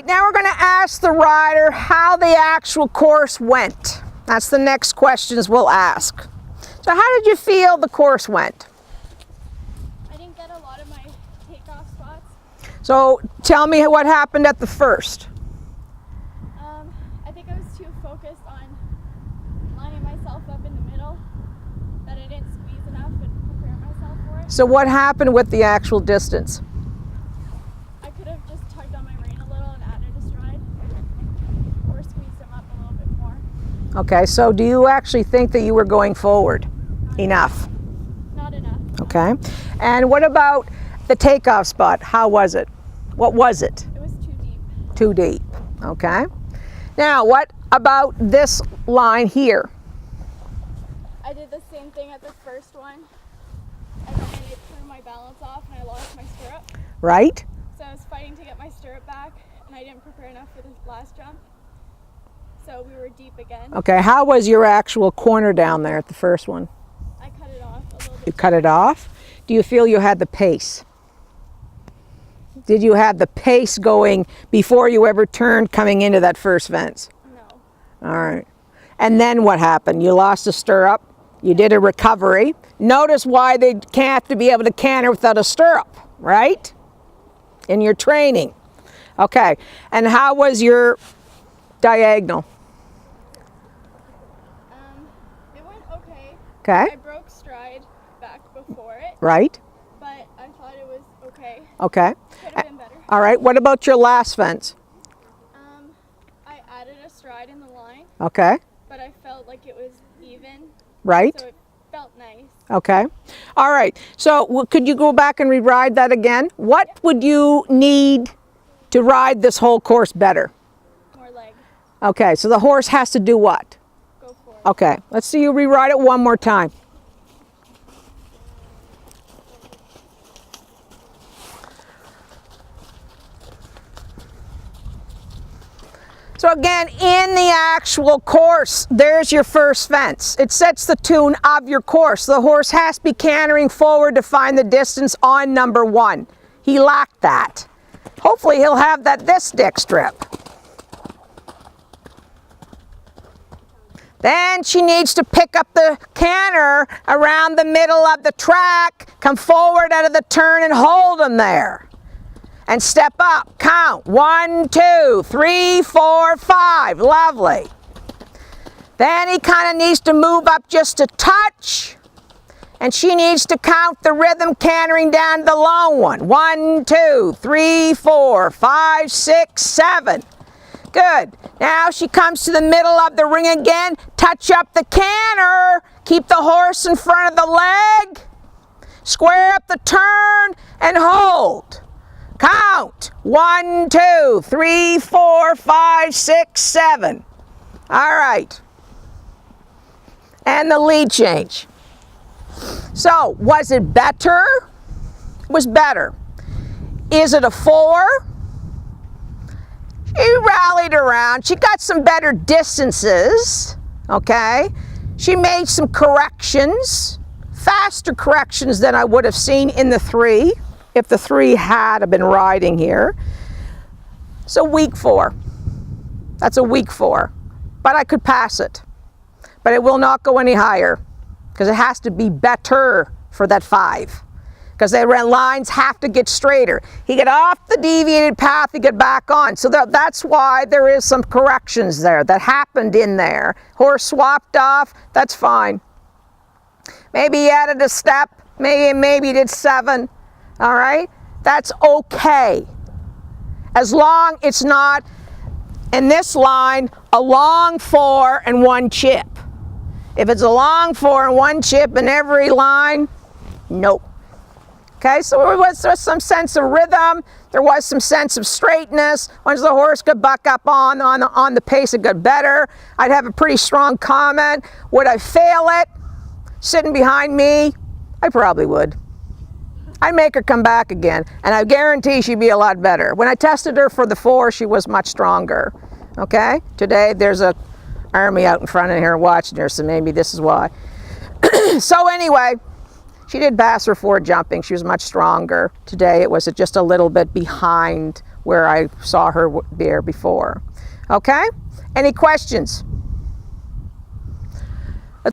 now we're going to ask the rider how the actual course went. That's the next questions we'll ask. So how did you feel the course went? I didn't get a lot of my takeoff spots. So tell me what happened at the first. I think I was too focused on lining myself up in the middle that I didn't squeeze enough and prepare myself for it. So what happened with the actual distance? I could have just tugged on my rein a little and added a stride or squeezed them up a little bit more. Okay, so do you actually think that you were going forward enough? Not enough. Okay. And what about the takeoff spot? How was it? What was it? It was too deep. Too deep. Okay. Now, what about this line here? I did the same thing at the first one, and then it threw my balance off and I lost my stirrup. Right? So I was fighting to get my stirrup back, and I didn't prepare enough for the last jump. So we were deep again. Okay. How was your actual corner down there at the first one? I cut it off a little bit. You cut it off? Do you feel you had the pace? Did you have the pace going before you ever turned coming into that first fence? No. All right. And then what happened? You lost a stirrup. You did a recovery. Notice why they can't have to be able to canter without a stirrup, right? In your training. Okay. And how was your diagonal? It went okay. Okay. I broke stride back before it, Right? but I thought it was okay. Okay. Could have been better. All right. What about your last fence? I added a stride in the line, Okay. but I felt like it was even, Right? so it felt nice. Okay. All right. So could you go back and re-ride that again? What would you need to ride this whole course better? More leg. Okay. So the horse has to do what? Go for it. Okay. Let's see you re-ride it one more time. So again, in the actual course, there's your first fence. It sets the tune of your course. The horse has to be cantering forward to find the distance on number 1. He lacked that. Hopefully he'll have that this next strip. Then she needs to pick up the canter around the middle of the track, come forward out of the turn and hold him there. And step up, count, 1, 2, 3, 4, 5, lovely. Then he kind of needs to move up just a touch, and she needs to count the rhythm cantering down to the long one. 1, 2, 3, 4, 5, 6, 7. Good. Now she comes to the middle of the ring again, touch up the canter, keep the horse in front of the leg, square up the turn, and hold. Count. 1, 2, 3, 4, 5, 6, 7. All right. And the lead change. So, was it better? It was better. Is it a 4? She rallied around. She got some better distances. Okay. She made some corrections. Faster corrections than I would have seen in the 3. If the 3 had been riding here. So week 4. That's a week 4. But I could pass it. But it will not go any higher. Because it has to be better for that 5. Because the lines have to get straighter. He got off the deviated path, he got back on. So that's why there is some corrections there that happened in there. Horse swapped off, that's fine. Maybe he added a step, maybe he did 7. All right, that's okay. As long it's not, in this line, a long 4 and 1 chip. If it's a long 4 and 1 chip in every line, nope. Okay, so there was some sense of rhythm. There was some sense of straightness. Once the horse could buck up on the pace, it got better. I'd have a pretty strong comment. Would I fail it? Sitting behind me, I probably would. I'd make her come back again, and I guarantee she'd be a lot better. When I tested her for the 4, she was much stronger. Okay? Today, there's a army out in front of her watching her, so maybe this is why. So anyway, she did pass her 4 jumping. She was much stronger. Today, it was just a little bit behind where I saw her there before. Okay? Any questions?